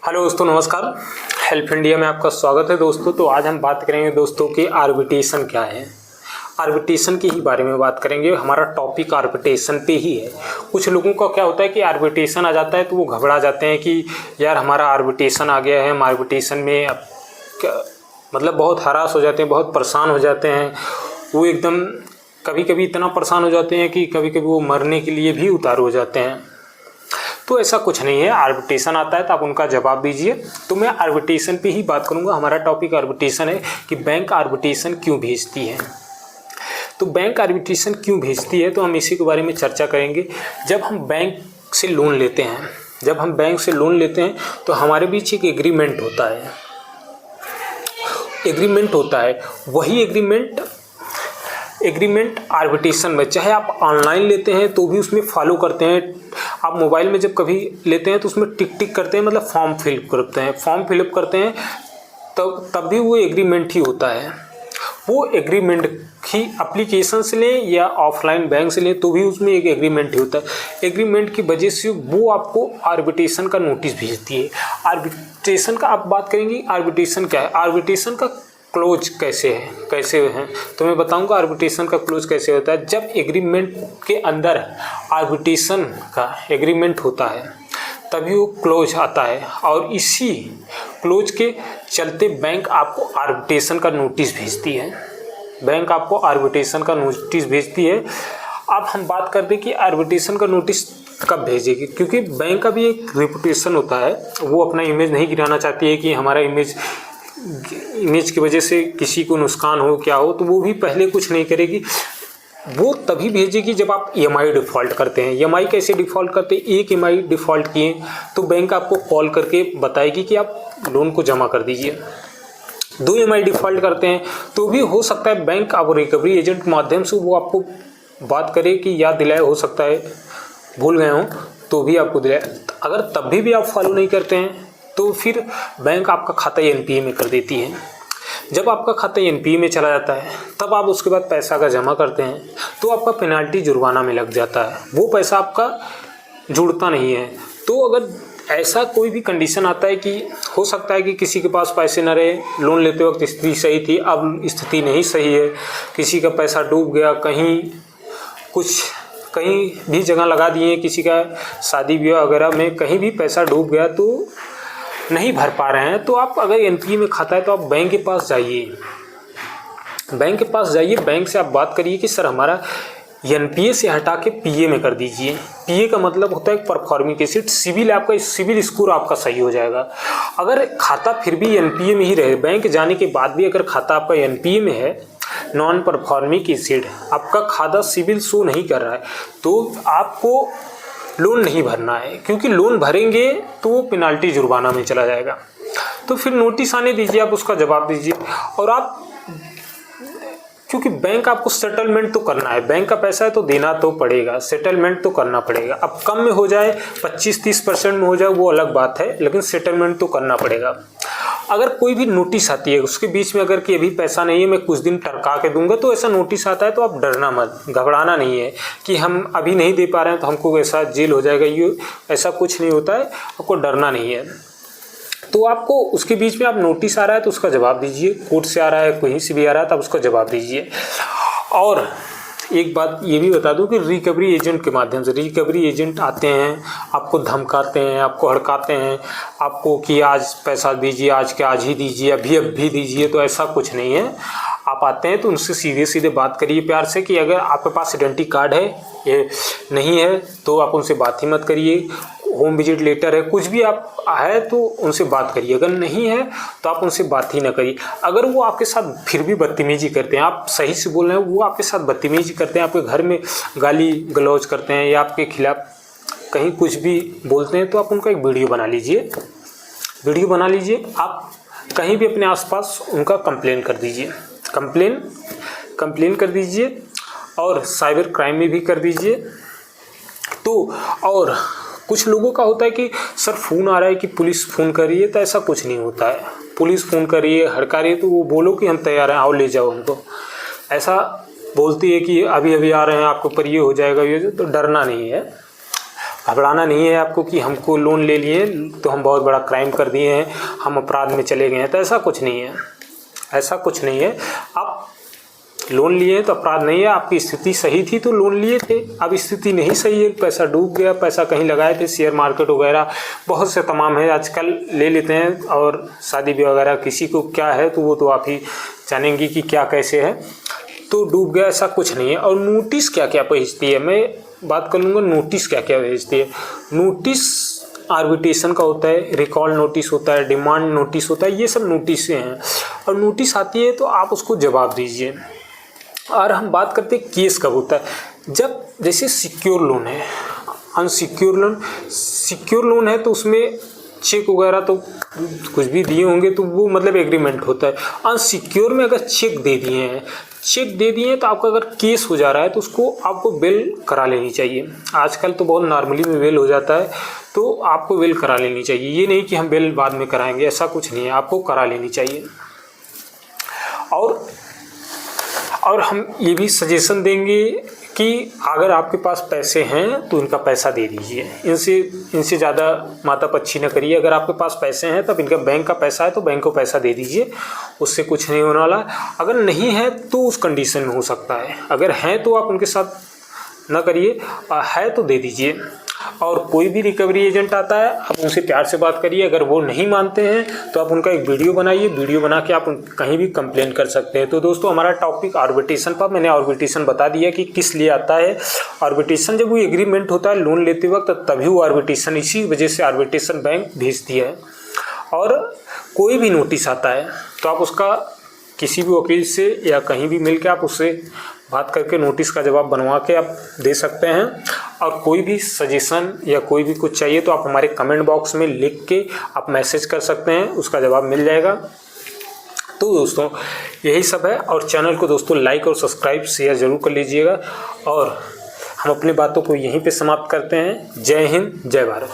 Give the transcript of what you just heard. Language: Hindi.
हेलो दोस्तों, नमस्कार। हेल्प इंडिया में आपका स्वागत है दोस्तों। तो आज हम बात करेंगे दोस्तों कि आर्बिट्रेशन क्या है। आर्बिट्रेशन के ही बारे में बात करेंगे। हमारा टॉपिक आर्बिट्रेशन पे ही है। कुछ लोगों का क्या होता है कि आर्बिट्रेशन आ जाता है तो वो घबरा जाते हैं कि यार हमारा आर्बिट्रेशन आ गया है, हम आर्बिट्रेशन में अब मतलब बहुत हरास हो जाते हैं, बहुत परेशान हो जाते हैं। वो एकदम कभी कभी इतना परेशान हो जाते हैं कि कभी कभी वो मरने के लिए भी उतार हो जाते हैं। तो ऐसा कुछ नहीं है। आर्बिट्रेशन आता है तो आप उनका जवाब दीजिए। तो मैं आर्बिट्रेशन पे ही बात करूंगा। हमारा टॉपिक आर्बिट्रेशन है कि बैंक आर्बिट्रेशन क्यों भेजती है। तो बैंक आर्बिट्रेशन क्यों भेजती है तो हम इसी के बारे में चर्चा करेंगे। जब हम बैंक से लोन लेते हैं तो हमारे बीच एक एग्रीमेंट होता है। वही एग्रीमेंट आर्बिट्रेशन में, चाहे आप ऑनलाइन लेते हैं तो भी उसमें फॉलो करते हैं। आप मोबाइल में जब कभी लेते हैं तो उसमें टिक करते हैं, मतलब फॉर्म फिलअप करते हैं तब भी वो एग्रीमेंट ही होता है। वो एग्रीमेंट ही एप्लीकेशन से लें या ऑफलाइन बैंक से लें तो भी उसमें एक एग्रीमेंट ही होता है। एग्रीमेंट की वजह से वो आपको आर्बिट्रेशन का नोटिस भेजती है। आर्बिट्रेशन का आप बात करेंगे। आर्बिट्रेशन क्या है, आर्बिट्रेशन का क्लोज कैसे है तो मैं बताऊंगा आर्बिट्रेशन का क्लोज कैसे होता है। जब एग्रीमेंट के अंदर आर्बिट्रेशन का एग्रीमेंट होता है तभी वो क्लोज आता है, और इसी क्लोज के चलते बैंक आपको आर्बिट्रेशन का नोटिस भेजती है। अब हम बात करते हैं कि आर्बिट्रेशन का नोटिस कब भेजेगी, क्योंकि बैंक का भी एक रेपुटेशन होता है। वो अपना इमेज नहीं गिराना चाहती है कि हमारा इमेज की वजह से किसी को नुकसान हो, क्या हो, तो वो भी पहले कुछ नहीं करेगी। वो तभी भेजेगी जब आप ईएमआई डिफ़ॉल्ट करते हैं। ईएमआई कैसे डिफ़ॉल्ट करते हैं, एक ईएमआई डिफ़ॉल्ट किए तो बैंक आपको कॉल करके बताएगी कि आप लोन को जमा कर दीजिए। 2 ईएमआई डिफ़ॉल्ट करते हैं तो भी हो सकता है बैंक आप रिकवरी एजेंट के माध्यम से वो आपको बात करे कि याद दिलाए, हो सकता है भूल गए हों तो भी आपको दिलाए। अगर तब भी आप फॉलो नहीं करते हैं तो फिर बैंक आपका खाता एनपीए में कर देती है। जब आपका खाता एनपीए में चला जाता है तब आप उसके बाद पैसा का जमा करते हैं तो आपका पेनाल्टी जुर्माना में लग जाता है। वो पैसा आपका जुड़ता नहीं है। तो अगर ऐसा कोई भी कंडीशन आता है कि हो सकता है कि किसी के पास पैसे न रहे, लोन लेते वक्त स्थिति सही थी, अब स्थिति नहीं सही है, किसी का पैसा डूब गया, कहीं भी जगह लगा दिए, किसी का शादी ब्याह वगैरह में कहीं भी पैसा डूब गया तो नहीं भर पा रहे हैं, तो आप अगर एनपीए में खाता है तो आप बैंक के पास जाइए। बैंक से आप बात करिए कि सर हमारा एनपीए से हटा के पीए में कर दीजिए। पीए का मतलब होता है परफॉर्मिंग एसिड, सिविल स्कोर आपका सही हो जाएगा। अगर खाता फिर भी एनपीए में ही रहे, बैंक जाने के बाद भी अगर खाता आपका एनपीए में है, नॉन परफॉर्मिंग एसिड, आपका खाता सिविल शो नहीं कर रहा है, तो आपको लोन नहीं भरना है, क्योंकि लोन भरेंगे तो वो पेनाल्टी जुर्माना में चला जाएगा। तो फिर नोटिस आने दीजिए, आप उसका जवाब दीजिए। और आप, क्योंकि बैंक आपको सेटलमेंट तो करना है, बैंक का पैसा है तो देना तो पड़ेगा, सेटलमेंट तो करना पड़ेगा। अब कम में हो जाए, 25-30% में हो जाए वो अलग बात है, लेकिन सेटलमेंट तो करना पड़ेगा। अगर कोई भी नोटिस आती है उसके बीच में, अगर कि अभी पैसा नहीं है, मैं कुछ दिन टरका के दूंगा, तो ऐसा नोटिस आता है तो आप डरना मत, घबराना नहीं है कि हम अभी नहीं दे पा रहे हैं तो हमको ऐसा जेल हो जाएगा, ये ऐसा कुछ नहीं होता है, आपको डरना नहीं है। तो आपको उसके बीच में आप नोटिस आ रहा है तो उसका जवाब दीजिए, कोर्ट से आ रहा है, कहीं से भी आ रहा है तो आप उसका जवाब दीजिए। और एक बात ये भी बता दूं कि रिकवरी एजेंट के माध्यम से, रिकवरी एजेंट आते हैं, आपको धमकाते हैं, आपको हड़काते हैं, आपको कि आज पैसा दीजिए, आज के आज ही दीजिए, अभी दीजिए, तो ऐसा कुछ नहीं है। आप आते हैं तो उनसे सीधे बात करिए प्यार से कि अगर आपके पास आइडेंटिटी कार्ड है, ये नहीं है तो आप उनसे बात ही मत करिए। होम विजिट लेटर है, कुछ भी आप है तो उनसे बात करिए। अगर नहीं है तो आप उनसे बात ही ना करिए। अगर वो आपके साथ फिर भी बदतमीजी करते हैं, आप सही से बोल रहे हैं, वो आपके साथ बदतमीजी करते हैं, आपके घर में गाली गलौज करते हैं या आपके खिलाफ कहीं कुछ भी बोलते हैं, तो आप उनका एक वीडियो बना लीजिए। आप कहीं भी अपने आसपास उनका कंप्लेन कर दीजिए, कंप्लेन कर दीजिए, और साइबर क्राइम में भी कर दीजिए। तो और कुछ लोगों का होता है कि सर फ़ोन आ रहा है कि पुलिस फ़ोन कर रही है, तो ऐसा कुछ नहीं होता है। पुलिस फ़ोन कर रही है, हड़का रही है तो वो बोलो कि हम तैयार हैं, आओ ले जाओ हमको। ऐसा बोलती है कि अभी आ रहे हैं, आपके ऊपर ये हो जाएगा, ये तो डरना नहीं है। घबराना नहीं है आपको कि हमको लोन ले लिए तो हम बहुत बड़ा क्राइम कर दिए हैं, हम अपराध में चले गए हैं, तो ऐसा कुछ नहीं है, ऐसा कुछ नहीं है। आप लोन लिए तो अपराध नहीं है, आपकी स्थिति सही थी तो लोन लिए थे, अब स्थिति नहीं सही है, पैसा डूब गया, पैसा कहीं लगाए थे शेयर मार्केट वगैरह बहुत से तमाम है आजकल ले लेते हैं, और शादी ब्याह वगैरह किसी को क्या है तो वो तो आप ही जानेंगी कि क्या कैसे है, तो डूब गया, ऐसा कुछ नहीं है। और नोटिस क्या क्या भेजती है, मैं बात कर लूँगा नोटिस क्या क्या भेजती है। नोटिस आर्बिट्रेशन का होता है, रिकॉल नोटिस होता है, डिमांड नोटिस होता है, ये सब नोटिस हैं। और नोटिस आती है तो आप उसको जवाब दीजिए। और हम बात करते हैं केस कब होता है, जब जैसे सिक्योर लोन है, अनसिक्योर लोन, सिक्योर लोन है तो उसमें चेक वगैरह तो कुछ भी दिए होंगे तो वो मतलब एग्रीमेंट होता है। अनसिक्योर में अगर चेक दे दिए हैं तो आपका अगर केस हो जा रहा है तो उसको आपको बेल करा लेनी चाहिए। आजकल तो बहुत नॉर्मली में बेल हो जाता है, तो आपको बेल करा लेनी चाहिए। ये नहीं कि हम बेल बाद में कराएंगे, ऐसा कुछ नहीं है, आपको करा लेनी चाहिए। और हम ये भी सजेशन देंगे कि अगर आपके पास पैसे हैं तो इनका पैसा दे दीजिए, इनसे ज़्यादा मातापच्ची न करिए। अगर आपके पास पैसे हैं तब इनका बैंक का पैसा है तो बैंक को पैसा दे दीजिए, उससे कुछ नहीं होने वाला। अगर नहीं है तो उस कंडीशन में हो सकता है, अगर है तो आप उनके साथ न करिए, है तो दे दीजिए। और कोई भी रिकवरी एजेंट आता है आप उनसे प्यार से बात करिए, अगर वो नहीं मानते हैं तो आप उनका एक वीडियो बनाइए, वीडियो बना के आप कहीं भी कंप्लेन कर सकते हैं। तो दोस्तों हमारा टॉपिक आर्बिट्रेशन पर, मैंने आर्बिट्रेशन बता दिया कि किस लिए आता है। आर्बिट्रेशन जब वो एग्रीमेंट होता है लोन लेते वक्त तभी वो आर्बिट्रेशन, इसी वजह से आर्बिट्रेशन बैंक भेजती है। और कोई भी नोटिस आता है तो आप उसका किसी भी वकील से या कहीं भी मिल के आप उससे बात करके नोटिस का जवाब बनवा के आप दे सकते हैं। और कोई भी सजेशन या कोई भी कुछ चाहिए तो आप हमारे कमेंट बॉक्स में लिख के आप मैसेज कर सकते हैं, उसका जवाब मिल जाएगा। तो दोस्तों यही सब है, और चैनल को दोस्तों लाइक और सब्सक्राइब शेयर ज़रूर कर लीजिएगा। और हम अपनी बातों को यहीं पे समाप्त करते हैं। जय हिंद, जय भारत।